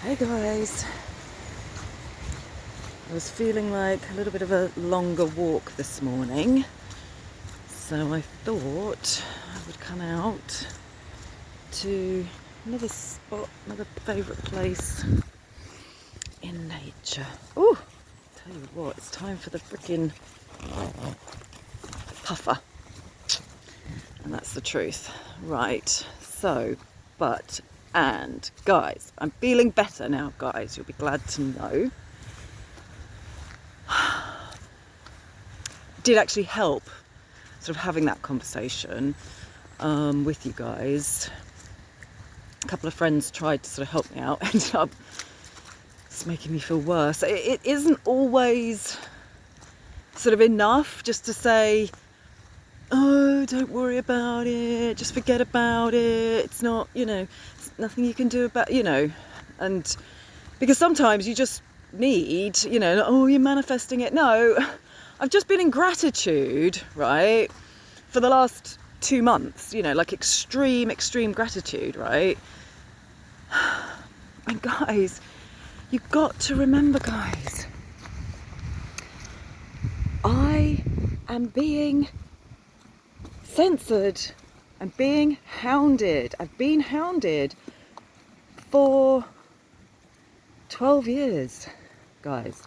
Hey guys, I was feeling like a little bit of a longer walk this morning, so I thought I would come out to another spot, another favourite place in nature. Ooh, tell you what, it's time for the freaking puffer, and that's the truth. Right, so, and guys, I'm feeling better now, guys, you'll be glad to know. Did actually help sort of having that conversation with you guys. A couple of friends tried to sort of help me out, ended up just making me feel worse. It isn't always sort of enough just to say, oh, don't worry about it, just forget about it, it's not, it's nothing you can do about, and because sometimes you just need, oh, you're manifesting it. No, I've just been in gratitude, right, for the last 2 months, like extreme gratitude, right? And guys, you've got to remember, guys, I am being censored. I'm being hounded. I've been hounded for 12 years, guys,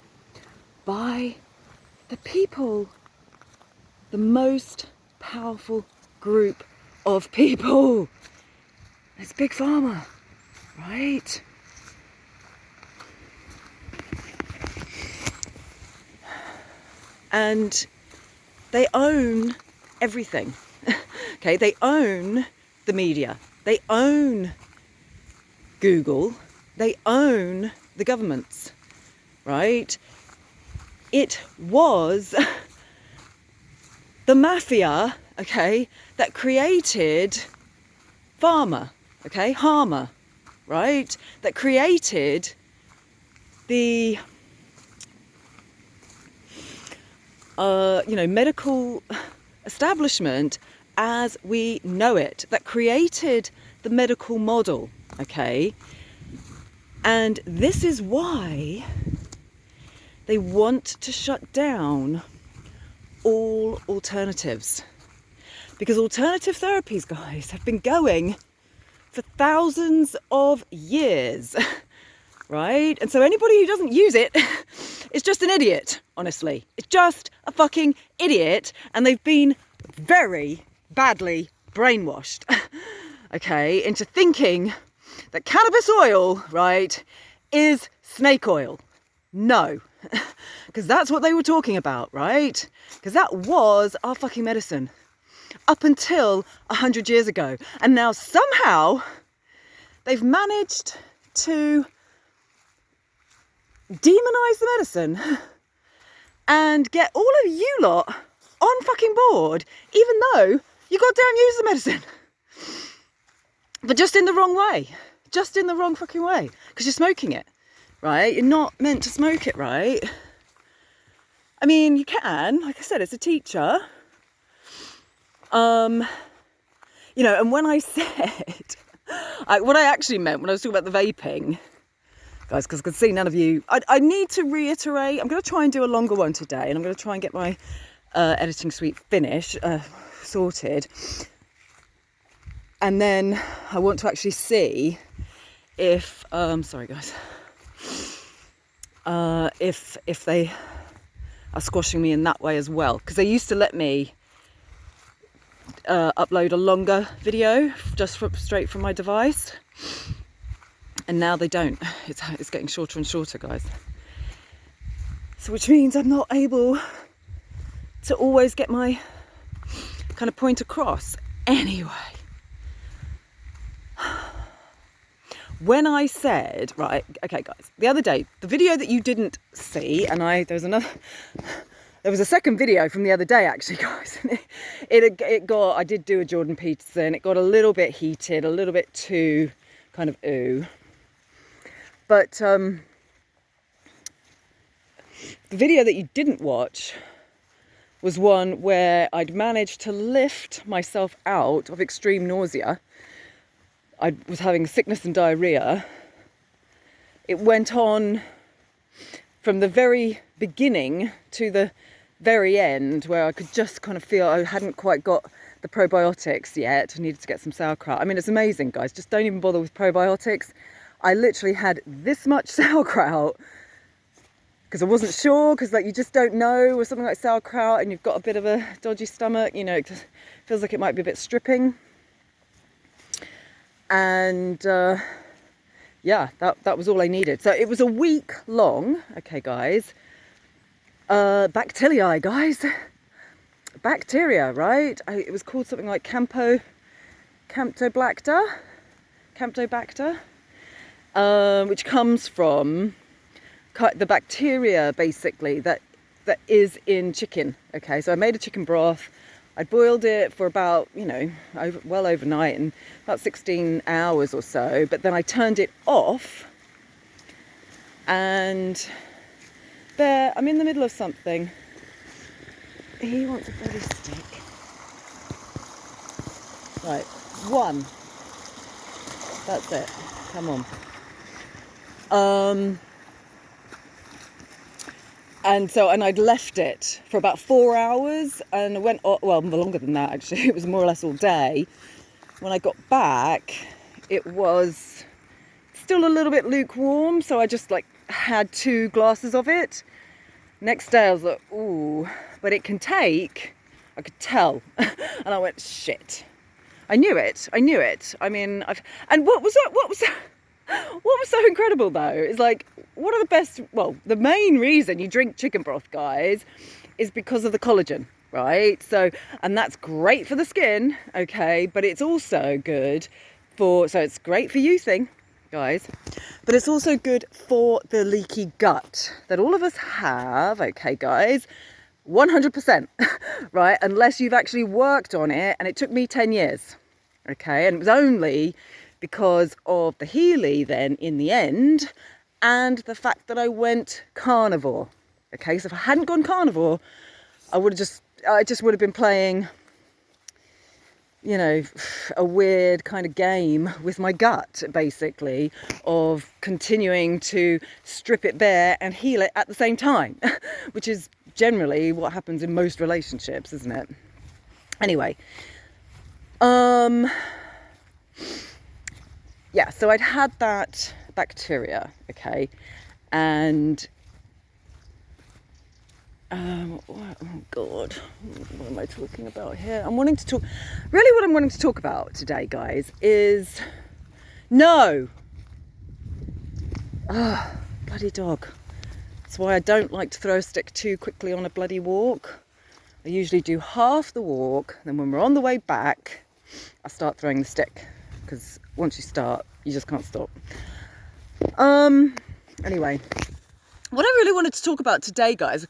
by the people, the most powerful group of people. It's Big Pharma, right? And they own everything. Okay, they own the media, they own Google, they own the governments, right? It was the mafia, okay, that created Pharma, okay, Harmer, right? That created the, medical establishment as we know it, that created the medical model, okay? And this is why they want to shut down all alternatives. Because alternative therapies, guys, have been going for thousands of years, right? And so anybody who doesn't use it is just an idiot, honestly. It's just a fucking idiot, and they've been very badly brainwashed, okay, into thinking that cannabis oil, right, is snake oil. No, because that's what they were talking about, right? Because that was our fucking medicine up until 100 years ago. And now somehow they've managed to demonize the medicine and get all of you lot on fucking board, even though you goddamn use the medicine, but just in the wrong way, just in the wrong fucking way, because you're smoking it, right? You're not meant to smoke it, right? I mean, you can, like I said, it's a teacher. And when I said, what I actually meant when I was talking about the vaping, guys, because I could see none of you, I need to reiterate, I'm going to try and do a longer one today, and I'm going to try and get my editing suite finished, sorted. And then I want to actually see if, sorry guys, if they are squashing me in that way as well. Because they used to let me upload a longer video just straight from my device. And now they don't. It's getting shorter and shorter, guys. So which means I'm not able to always get my kind of point across. Anyway, when I said, right, okay guys, the other day, the video that you didn't see, and there was a second video from the other day actually, guys. It got, I did do a Jordan Peterson, it got a little bit heated, a little bit too kind of ooh. But the video that you didn't watch was one where I'd managed to lift myself out of extreme nausea. I was having sickness and diarrhea, it went on from the very beginning to the very end, where I could just kind of feel I hadn't quite got the probiotics yet. I needed to get some sauerkraut. I mean, it's amazing, guys. Just don't even bother with probiotics. I literally had this much sauerkraut because I wasn't sure, because like you just don't know with something like sauerkraut and you've got a bit of a dodgy stomach, you know, it just feels like it might be a bit stripping. And yeah, that was all I needed. So it was a week long, okay guys, bacteria, guys. Bacteria, right? It was called something like Camptobacter, which comes from the bacteria, basically, that is in chicken. Okay, so I made a chicken broth. I boiled it for about, you know, well overnight, and about 16 hours or so. But then I turned it off, and there, I'm in the middle of something. He wants a bloody stick. Right, one. That's it. Come on. And I'd left it for about 4 hours, and I went, well, longer than that actually. It was more or less all day. When I got back, it was still a little bit lukewarm, so I just like had 2 glasses of it. Next day I was like, ooh, but it can take, I could tell. And I went, shit. I knew it. I mean, and what was so incredible though is like, one of the best, well, the main reason you drink chicken broth, guys, is because of the collagen, right? So, and that's great for the skin, okay, but it's also good so it's great for youthing, guys, but it's also good for the leaky gut that all of us have, okay, guys, 100%, right? Unless you've actually worked on it, and it took me 10 years, okay, and it was only because of the Healy then in the end, and the fact that I went carnivore. Okay, so if I hadn't gone carnivore, I just would have been playing, you know, a weird kind of game with my gut, basically, of continuing to strip it bare and heal it at the same time, which is generally what happens in most relationships, isn't it? Anyway, yeah, so I'd had that bacteria, okay, and oh God, what am I talking about here? What I'm wanting to talk about today, guys, is bloody dog. That's why I don't like to throw a stick too quickly on a bloody walk. I usually do half the walk, then when we're on the way back, I start throwing the stick, because once you start, you just can't stop. Anyway, what I really wanted to talk about today, guys,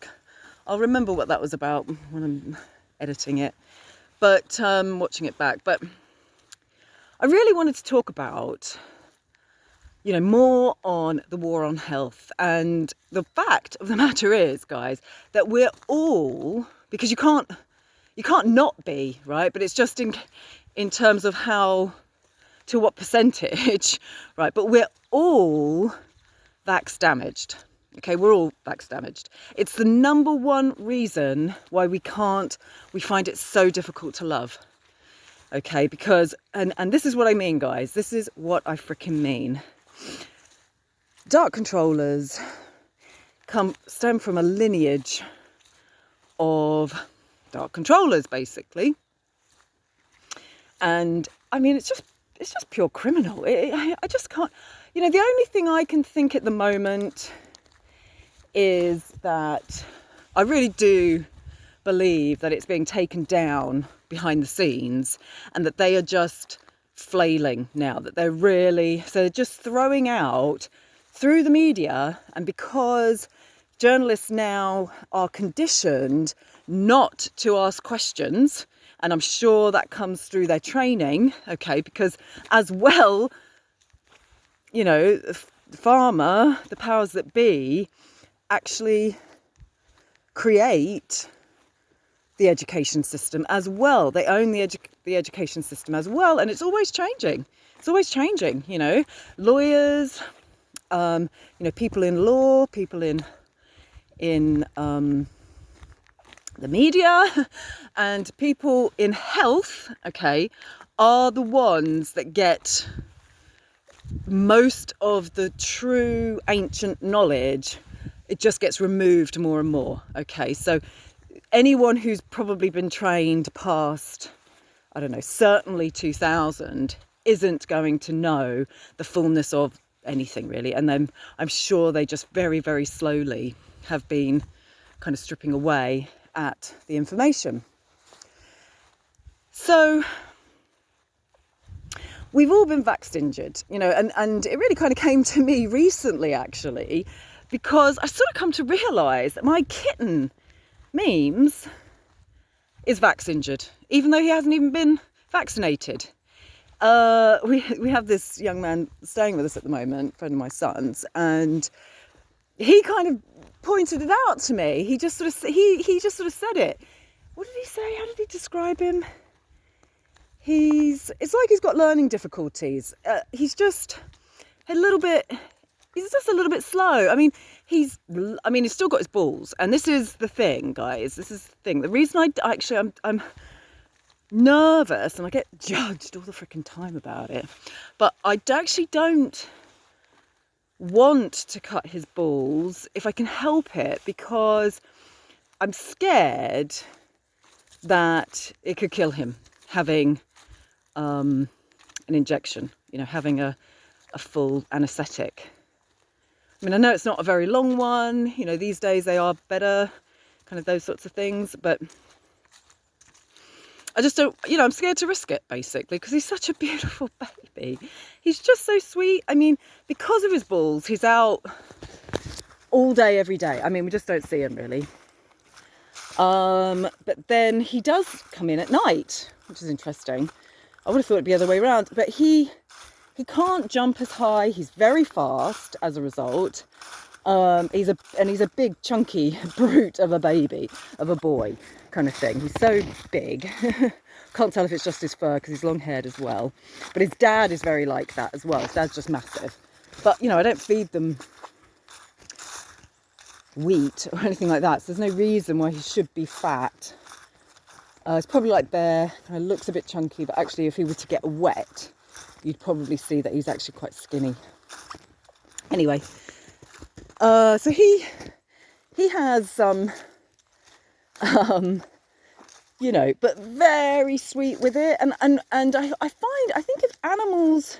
I'll remember what that was about when I'm editing it, but watching it back. But I really wanted to talk about, you know, more on the war on health. And the fact of the matter is, guys, that we're all, because you can't not be, right? But it's just in terms of how, to what percentage, right? But we're all vax damaged. Okay, we're all vax damaged. It's the number one reason why we find it so difficult to love. Okay, because, and this is what I mean, guys. This is what I freaking mean. Dark controllers stem from a lineage of dark controllers, basically. And I mean, it's just pure criminal. I just can't, you know, the only thing I can think at the moment is that I really do believe that it's being taken down behind the scenes, and that they are just flailing now, that they're just throwing out through the media. And because journalists now are conditioned not to ask questions, and I'm sure that comes through their training, okay, because as well, you know, the pharma, the powers that be, actually create the education system as well. They own the education system as well, and it's always changing. It's always changing, you know. Lawyers, People in law, people in the media, and people in health, okay, are the ones that get most of the true ancient knowledge. It just gets removed more and more. Okay, so anyone who's probably been trained past, I don't know, certainly 2000 isn't going to know the fullness of anything really. And then I'm sure they just very, very slowly have been kind of stripping away at the information. So we've all been vaxxed injured, and it really kind of came to me recently, actually, because I sort of come to realise that my kitten, Memes, is vax injured, even though he hasn't even been vaccinated. We have this young man staying with us at the moment, a friend of my son's, and he kind of pointed it out to me. He just sort of said it. What did he say? How did he describe him? It's like he's got learning difficulties. He's just a little bit slow. I mean, he's still got his balls. And this is the thing, guys. This is the thing. The reason I'm nervous and I get judged all the freaking time about it. But I actually don't want to cut his balls if I can help it, because I'm scared that it could kill him having an injection, having a full anaesthetic. I mean, I know it's not a very long one, these days they are better, kind of those sorts of things, but I just don't, I'm scared to risk it, basically, because he's such a beautiful baby. He's just so sweet. I mean, because of his balls, he's out all day, every day. I mean, we just don't see him, really. But then he does come in at night, which is interesting. I would have thought it'd be the other way around, but he can't jump as high. He's very fast as a result. He's a big chunky brute of a baby, of a boy kind of thing. He's so big. Can't tell if it's just his fur because he's long haired as well. But his dad is very like that as well. His dad's just massive. But I don't feed them wheat or anything like that, so there's no reason why he should be fat. It's probably like Bear, kind of looks a bit chunky, but actually if he were to get wet, you'd probably see that he's actually quite skinny. Anyway, so he has some, but very sweet with it. And I think if animals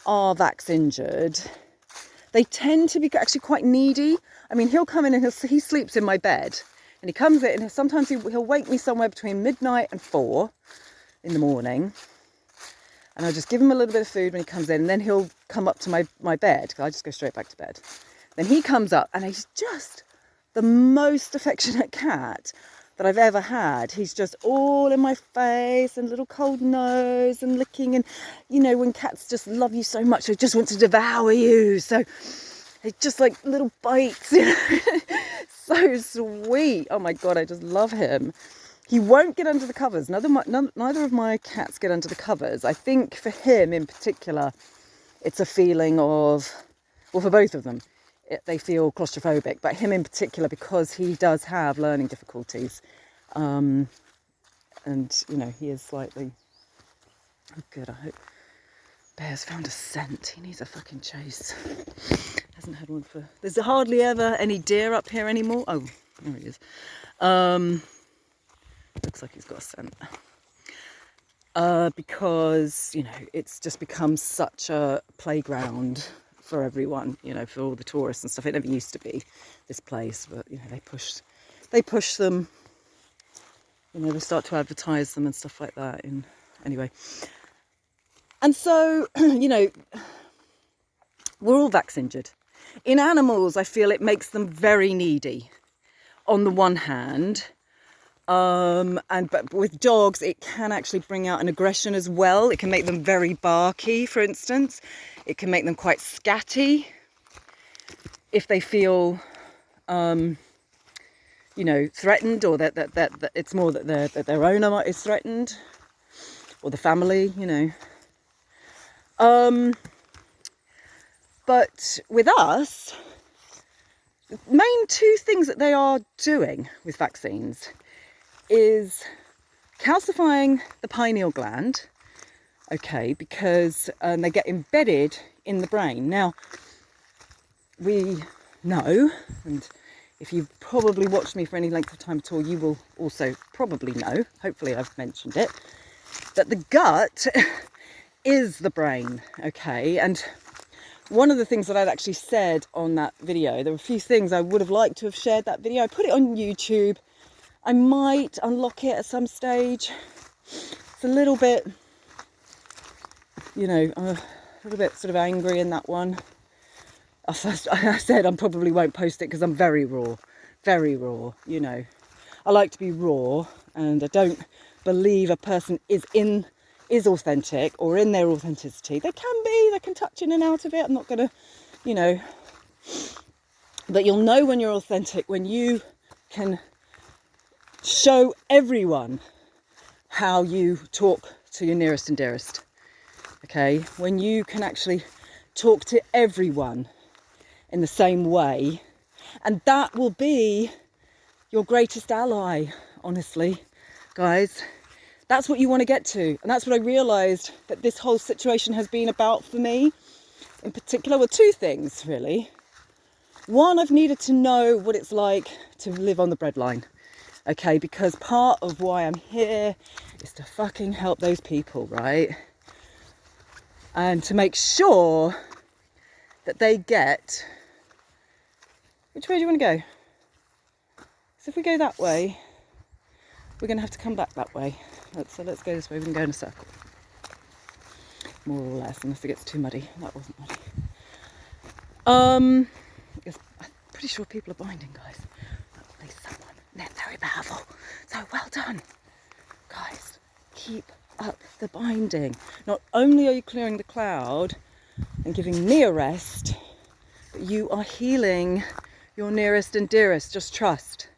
are vax injured, they tend to be actually quite needy. I mean, he'll come in and he sleeps in my bed, and he comes in and sometimes he'll wake me somewhere between midnight and 4 in the morning. And I'll just give him a little bit of food when he comes in, and then he'll come up to my bed, because I just go straight back to bed. Then he comes up, and he's just the most affectionate cat that I've ever had. He's just all in my face, and little cold nose, and licking, and when cats just love you so much, they just want to devour you. So it's just like little bites, so sweet. Oh my God, I just love him. He won't get under the covers. Neither of my cats get under the covers. I think for him in particular, it's a feeling of, well, for both of them, they feel claustrophobic. But him in particular, because he does have learning difficulties. And, he is slightly... Oh, good, I hope Bear's found a scent. He needs a fucking chase. Hasn't had one for... There's hardly ever any deer up here anymore. Oh, there he is. Looks like he's got a scent. Because, it's just become such a playground for everyone, for all the tourists and stuff. It never used to be, this place, but, they push them, they start to advertise them and stuff like that. Anyway. And so, we're all vax injured. In animals, I feel it makes them very needy, on the one hand. But with dogs, it can actually bring out an aggression as well. It can make them very barky, for instance. It can make them quite scatty if they feel, threatened, or that it's more that their owner is threatened, or the family, But But with us, the main two things that they are doing with vaccines is calcifying the pineal gland, okay, because they get embedded in the brain. Now, we know, and if you've probably watched me for any length of time at all, you will also probably know, hopefully I've mentioned it, that the gut is the brain, okay? And one of the things that I'd actually said on that video, there were a few things I would have liked to have shared that video. I put it on YouTube. I might unlock it at some stage. It's a little bit, you know, I'm a little bit sort of angry in that one. I said I probably won't post it because I'm very raw, you know. I like to be raw, and I don't believe a person is authentic or in their authenticity. They can touch in and out of it. I'm not going to, you know, but you'll know when you're authentic when you can show everyone how you talk to your nearest and dearest, okay? When you can actually talk to everyone in the same way, and that will be your greatest ally, honestly, guys. That's what you want to get to, and that's what I realised that this whole situation has been about for me, in particular. Well, two things, really. One, I've needed to know what it's like to live on the breadline, okay? Because part of why I'm here is to fucking help those people, right? And to make sure that they get... Which way do you want to go? So if we go that way, we're going to have to come back that way. So let's go this way. We can go in a circle. More or less, unless it gets too muddy. That wasn't muddy. I'm pretty sure people are binding, guys. At least someone. They're very powerful. So well done. Guys, keep up the binding. Not only are you clearing the cloud and giving me a rest, but you are healing your nearest and dearest. Just trust.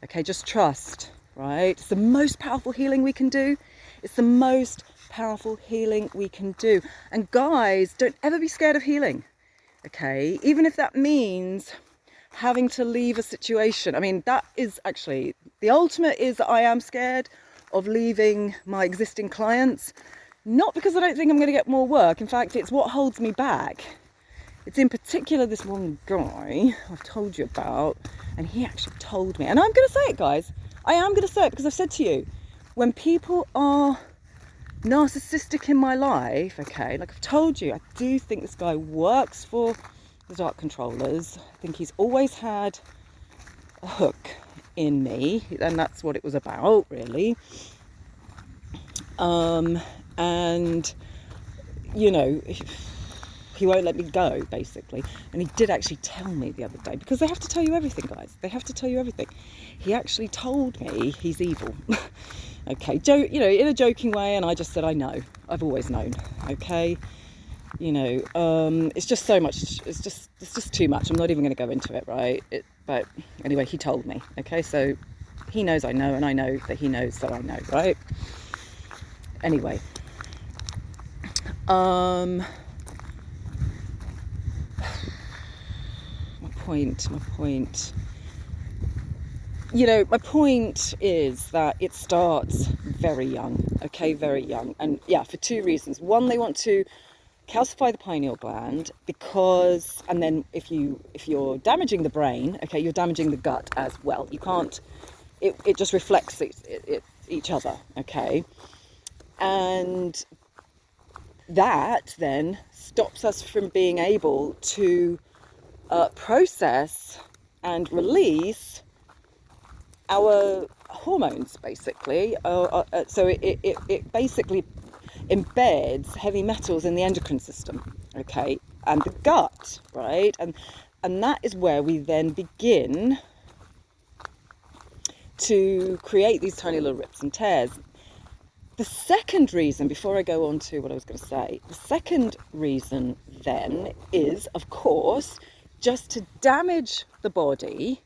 Okay, just trust, right? It's the most powerful healing we can do. It's the most powerful healing we can do. And guys, don't ever be scared of healing, okay? Even if that means having to leave a situation. I mean, that is actually, the ultimate is that I am scared of leaving my existing clients. Not because I don't think I'm going to get more work. In fact, it's what holds me back. It's in particular this one guy I've told you about, and he actually told me, and I'm going to say it, guys. I am going to say it because I've said to you, when people are narcissistic in my life, okay, like I've told you, I do think this guy works for the Dark Controllers. I think he's always had a hook in me, and that's what it was about, really. And, you know, he won't let me go, basically. And he did actually tell me the other day, because they have to tell you everything, guys. They have to tell you everything. He actually told me he's evil. Okay, you know, in a joking way, and I just said, I know. I've always known, okay? You know, it's just so much, it's just too much. I'm not even going to go into it, right? But anyway, he told me, okay? So he knows I know, and I know that he knows that I know, right? Anyway. My point. You know, my point is that it starts very young, okay, very young. And yeah, for two reasons. One, they want to calcify the pineal gland because, and then if you're damaging the brain, okay, you're damaging the gut as well. You can't, it just reflects each other, okay? And that then stops us from being able to process and release our hormones, basically. So it basically embeds heavy metals in the endocrine system, okay, and the gut, right? And that is where we then begin to create these tiny little rips and tears. The second reason, before I go on to what I was going to say, the second reason then is, of course, just to damage the body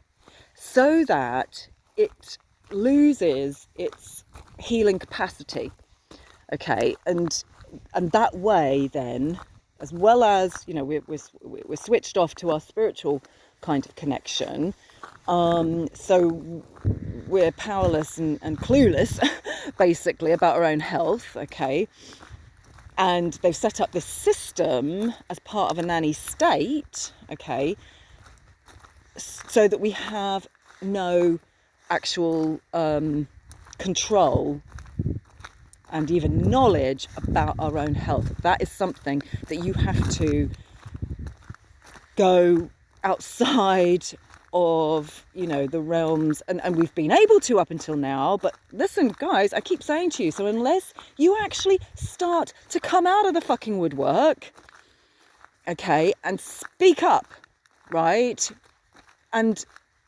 so that it loses its healing capacity, okay? And that way then as well as, you know, we're switched off to our spiritual kind of connection. So we're powerless and clueless, basically, about our own health, okay? And they've set up this system as part of a nanny state, okay, so that we have no actual control and even knowledge about our own health. That is something that you have to go outside of, you know, the realms, and we've been able to up until now. But listen, guys, I keep saying to you, so unless you actually start to come out of the fucking woodwork, okay, and speak up, right? And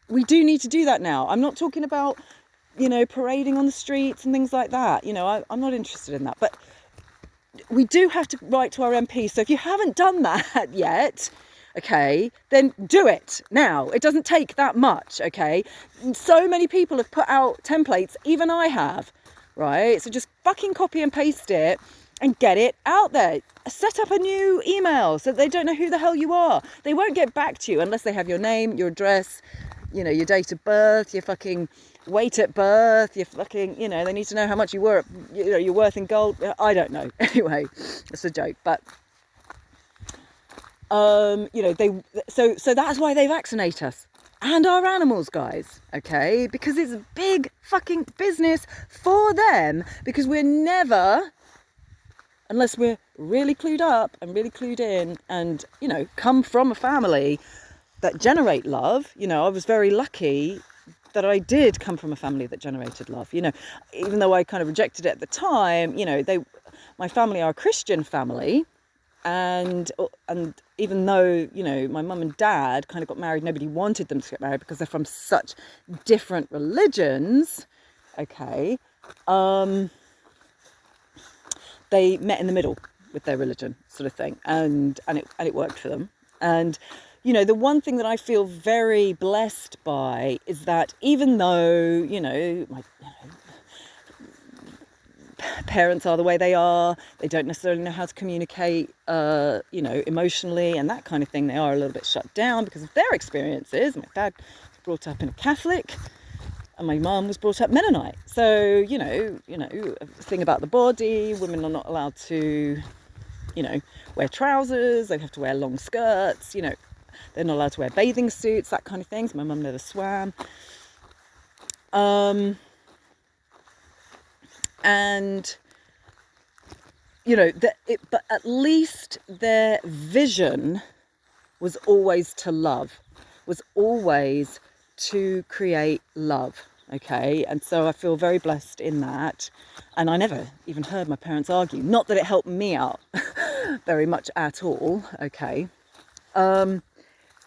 we do need to do that now. I'm not talking about, you know, parading on the streets and things like that. You know, I'm not interested in that. But we do have to write to our MP. So if you haven't done that yet, okay, then do it now. It doesn't take that much, okay? So many people have put out templates, even I have, right? So just fucking copy and paste it and get it out there. Set up a new email so they don't know who the hell you are. They won't get back to you unless they have your name, your address, you know, your date of birth, your fucking weight at birth, your fucking, you know, they need to know how much you were, you know, you're worth in gold. I don't know. Anyway, it's a joke, but you know, so that's why they vaccinate us and our animals, guys, okay? Because it's a big fucking business for them, because we're never, unless we're really clued up and really clued in and, you know, come from a family that generate love. You know, I was very lucky that I did come from a family that generated love, you know, even though I kind of rejected it at the time. You know, my family are a Christian family, and even though, you know, my mum and dad kind of got married, nobody wanted them to get married because they're from such different religions, okay, they met in the middle with their religion, sort of thing, and it worked for them. And you know, the one thing that I feel very blessed by is that even though, you know, my parents are the way they are, they don't necessarily know how to communicate, you know, emotionally and that kind of thing. They are a little bit shut down because of their experiences. My dad was brought up in a Catholic, and my mum was brought up Mennonite. So, you know, a thing about the body, women are not allowed to, you know, wear trousers. They have to wear long skirts, you know. They're not allowed to wear bathing suits, that kind of things. My mum never swam. And, you know, but at least their vision was always to love, was always to create love, okay? And so I feel very blessed in that. And I never even heard my parents argue. Not that it helped me out very much at all, okay?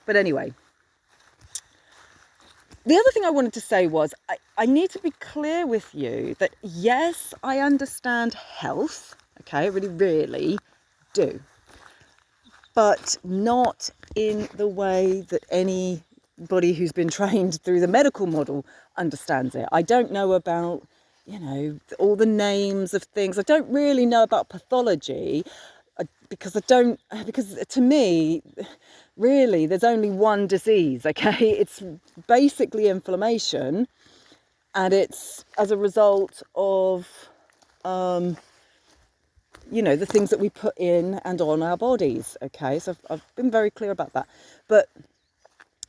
But anyway, the other thing I wanted to say was I need to be clear with you that, yes, I understand health, okay, I really, really do, but not in the way that anybody who's been trained through the medical model understands it. I don't know about, you know, all the names of things. I don't really know about pathology. Because to me, really, there's only one disease, okay? It's basically inflammation, and it's as a result of, you know, the things that we put in and on our bodies, okay? So I've been very clear about that. But,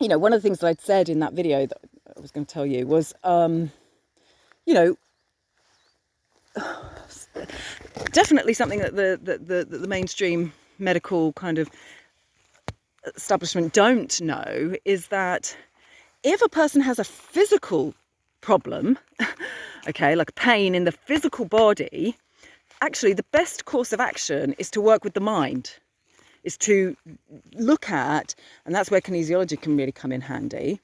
you know, one of the things that I'd said in that video that I was going to tell you was, you know, definitely something that the mainstream medical kind of establishment don't know is that if a person has a physical problem, okay, like pain in the physical body, actually the best course of action is to work with the mind, is to look at, and that's where kinesiology can really come in handy.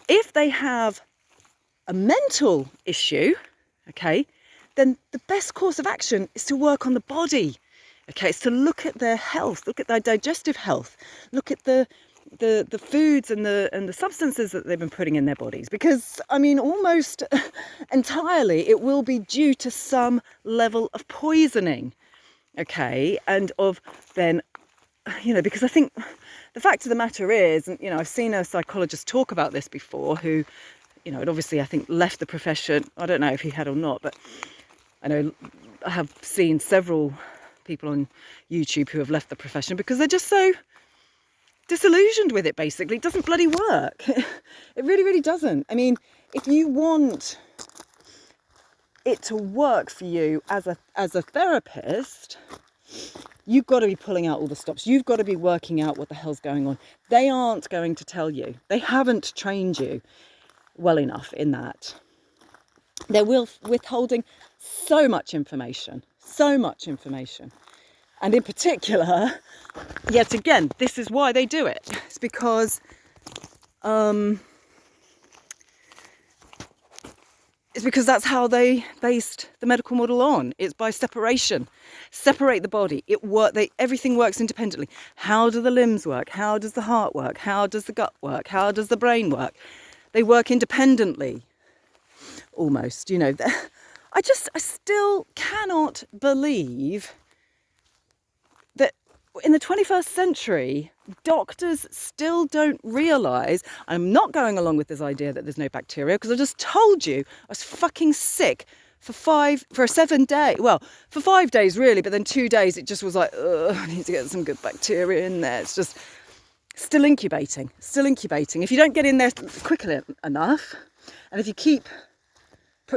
If they have a mental issue, okay, then the best course of action is to work on the body. Okay, it's to look at their health, look at their digestive health, look at the foods and the substances that they've been putting in their bodies. Because, I mean, almost entirely it will be due to some level of poisoning, okay, and of then because I think the fact of the matter is, and, I've seen a psychologist talk about this before who, had obviously, I think, left the profession. I don't know if he had or not, but I know I have seen several people on YouTube who have left the profession because they're just so disillusioned with it, basically. It doesn't bloody work. It really, really doesn't. I mean, if you want it to work for you as a therapist, you've got to be pulling out all the stops. You've got to be working out what the hell's going on. They aren't going to tell you. They haven't trained you well enough in that. They're withholding so much information. And in particular, yet again, this is why they do it. It's because that's how they based the medical model on. It's by separation. Separate the body. Everything works independently. How do the limbs work? How does the heart work? How does the gut work? How does the brain work? They work independently, almost. I still cannot believe that in the 21st century, doctors still don't realise. I'm not going along with this idea that there's no bacteria, because I just told you I was fucking sick for 5 days really, but then 2 days it just was like, I need to get some good bacteria in there. It's just still incubating. If you don't get in there quickly enough, and if you keep,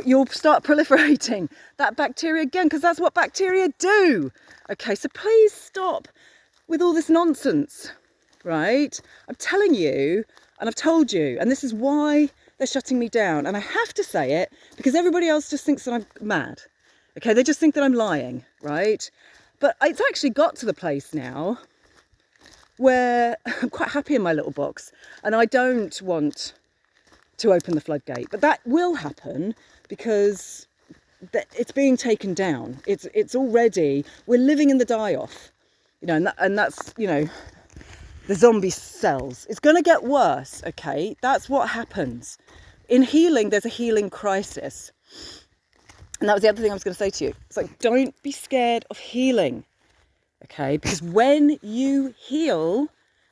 you'll start proliferating that bacteria again, because that's what bacteria do. Okay, so please stop with all this nonsense, right? I'm telling you, and I've told you, and this is why they're shutting me down. And I have to say it because everybody else just thinks that I'm mad. Okay, they just think that I'm lying, right? But it's actually got to the place now where I'm quite happy in my little box, and I don't want to open the floodgate. But that will happen because it's being taken down. It's already, we're living in the die-off, and that's, the zombie cells. It's going to get worse, okay? That's what happens. In healing, there's a healing crisis. And that was the other thing I was going to say to you. It's like, don't be scared of healing, okay? Because when you heal,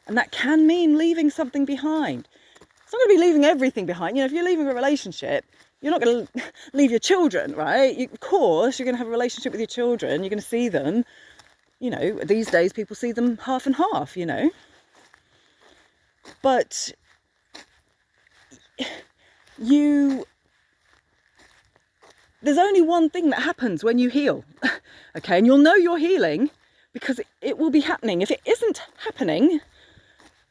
and that can mean leaving something behind. It's not going to be leaving everything behind. If you're leaving a relationship, you're not going to leave your children, right? Of course, you're going to have a relationship with your children. You're going to see them. These days people see them half and half, But there's only one thing that happens when you heal, okay? And you'll know you're healing because it will be happening. If it isn't happening,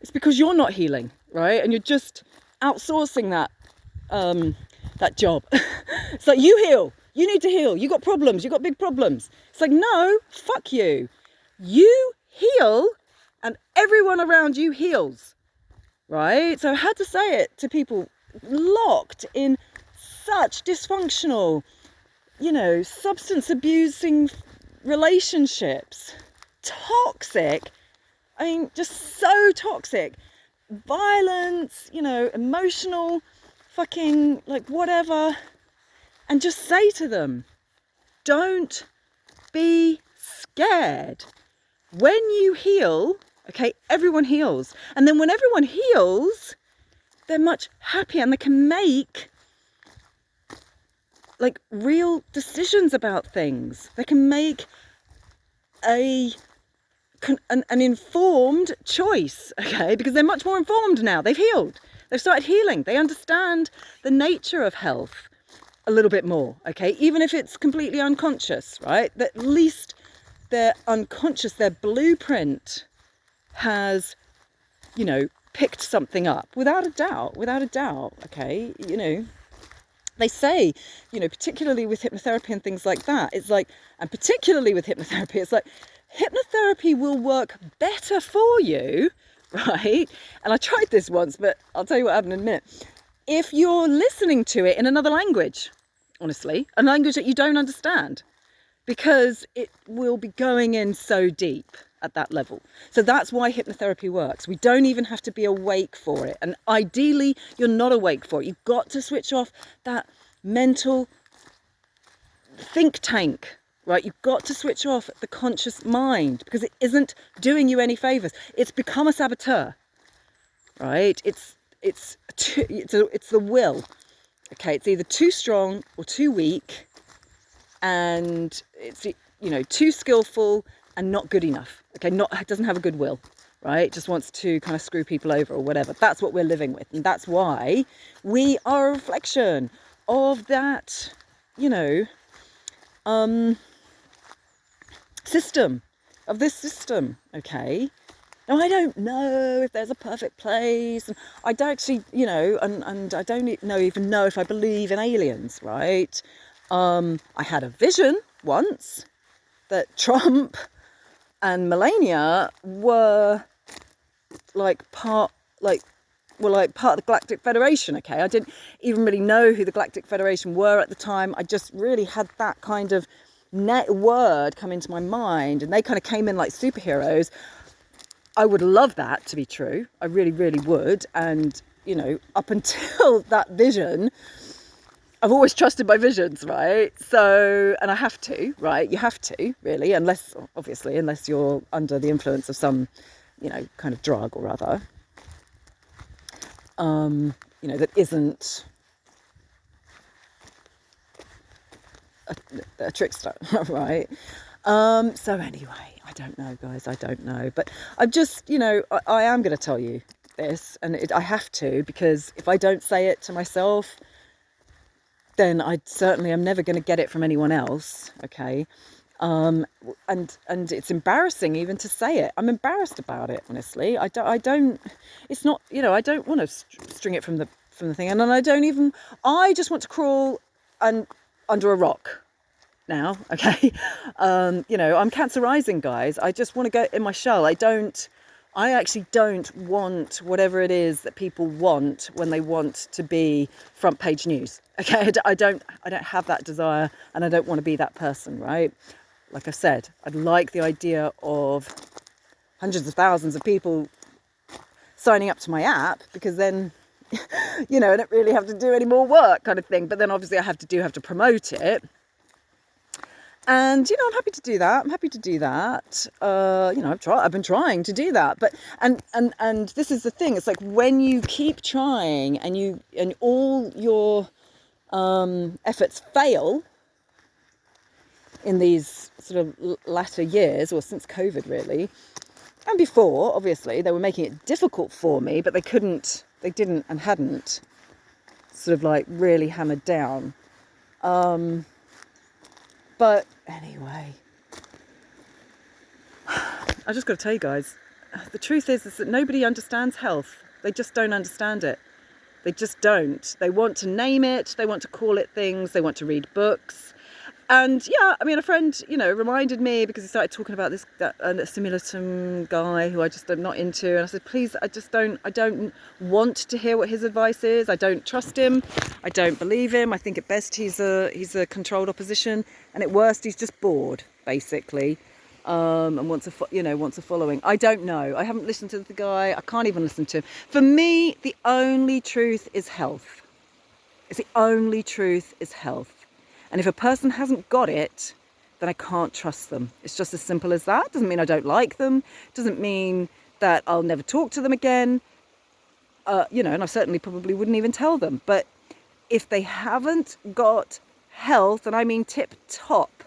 it's because you're not healing, right? And you're just outsourcing that job. It's like, you heal. You need to heal. You got problems. You got big problems. It's like, no, fuck you. You heal and everyone around you heals, right? So I had to say it to people locked in such dysfunctional, substance abusing relationships. Toxic. I mean, just so toxic. Violence, emotional, fucking, whatever. And just say to them, don't be scared. When you heal, okay, everyone heals. And then when everyone heals, they're much happier and they can make real decisions about things. They can make an informed choice, okay, because they're much more informed now. They've healed. They've started healing. They understand the nature of health a little bit more, okay, even if it's completely unconscious, right? At least they're unconscious, their blueprint has, picked something up without a doubt, okay? They say, particularly with hypnotherapy and things like that, it's like, and particularly with hypnotherapy, it's like, hypnotherapy will work better for you, right? And I tried this once, but I'll tell you what happened in a minute. If you're listening to it in another language, honestly, a language that you don't understand, because it will be going in so deep at that level. So that's why hypnotherapy works. We don't even have to be awake for it. And ideally, you're not awake for it. You've got to switch off that mental think tank, right? You've got to switch off the conscious mind because it isn't doing you any favors. It's become a saboteur, right? It's the will. Okay, it's either too strong or too weak, and it's too skillful and not good enough. Okay, it doesn't have a good will, right? It just wants to kind of screw people over or whatever. That's what we're living with, and that's why we are a reflection of that, this system. Okay. Now, I don't know if there's a perfect place. And I don't actually, and I don't even know if I believe in aliens, right? I had a vision once that Trump and Melania were part of the Galactic Federation. Okay, I didn't even really know who the Galactic Federation were at the time. I just really had that kind of word come into my mind, and they kind of came in like superheroes. I would love that to be true. I really, really would. And, up until that vision, I've always trusted my visions, right? So, and I have to, right? You have to, really, unless you're under the influence of some, kind of drug or other, that isn't a trickster, right? So anyway, I don't know, guys, I don't know. But I'm just, I am going to tell you this, and I have to, because if I don't say it to myself, then I certainly am never going to get it from anyone else, okay? And it's embarrassing even to say it. I'm embarrassed about it, honestly. I don't, it's not, I don't want to string it from the thing. And then I just want to crawl under a rock now, okay? I'm Cancer rising, guys. I just want to go in my shell. I actually don't want whatever it is that people want when they want to be front page news, okay? I don't have that desire, and I don't want to be that person, right? Like I said, I'd like the idea of hundreds of thousands of people signing up to my app, because then I don't really have to do any more work, kind of thing. But then obviously I have to promote it. And, I'm happy to do that. I've been trying to do that. But, and this is the thing. It's like when you keep trying and all your efforts fail in these sort of latter years, or since COVID really, and before, obviously, they were making it difficult for me, but they didn't and hadn't sort of like really hammered down. But anyway, I just got to tell you guys, the truth is that nobody understands health. They just don't understand it. They just don't. They want to name it. They want to call it things. They want to read books. And yeah, I mean, a friend, reminded me, because he started talking about a simulatum guy who I just am not into. And I said, please, I don't want to hear what his advice is. I don't trust him. I don't believe him. I think at best he's a controlled opposition. And at worst, he's just bored, basically. And wants a following. I don't know. I haven't listened to the guy. I can't even listen to him. For me, the only truth is health. It's the only truth is health. And if a person hasn't got it, then I can't trust them. It's just as simple as that. Doesn't mean I don't like them. Doesn't mean that I'll never talk to them again. And I certainly probably wouldn't even tell them. But if they haven't got health, and I mean tip top,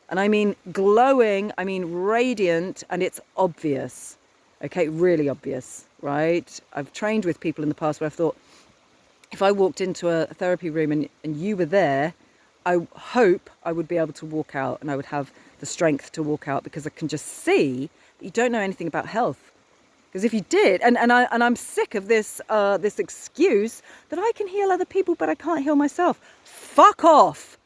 and I mean glowing, I mean radiant, and it's obvious. Okay, really obvious, right? I've trained with people in the past where I've thought, if I walked into a therapy room and you were there, I hope I would be able to walk out, and I would have the strength to walk out, because I can just see that you don't know anything about health. Because if you did, and I'm sick of this excuse that I can heal other people but I can't heal myself. Fuck off,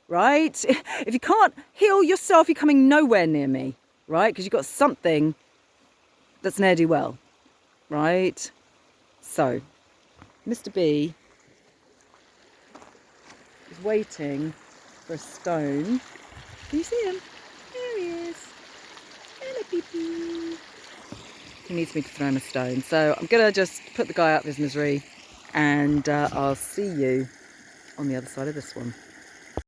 right? If you can't heal yourself, you're coming nowhere near me, right? Because you've got something that's ne'er-do-well, right? So, Mr. B is waiting for a stone. Can you see him? There he is. Hello, Pee-Pee. He needs me to throw him a stone. So I'm going to just put the guy out of his misery, and I'll see you on the other side of this one.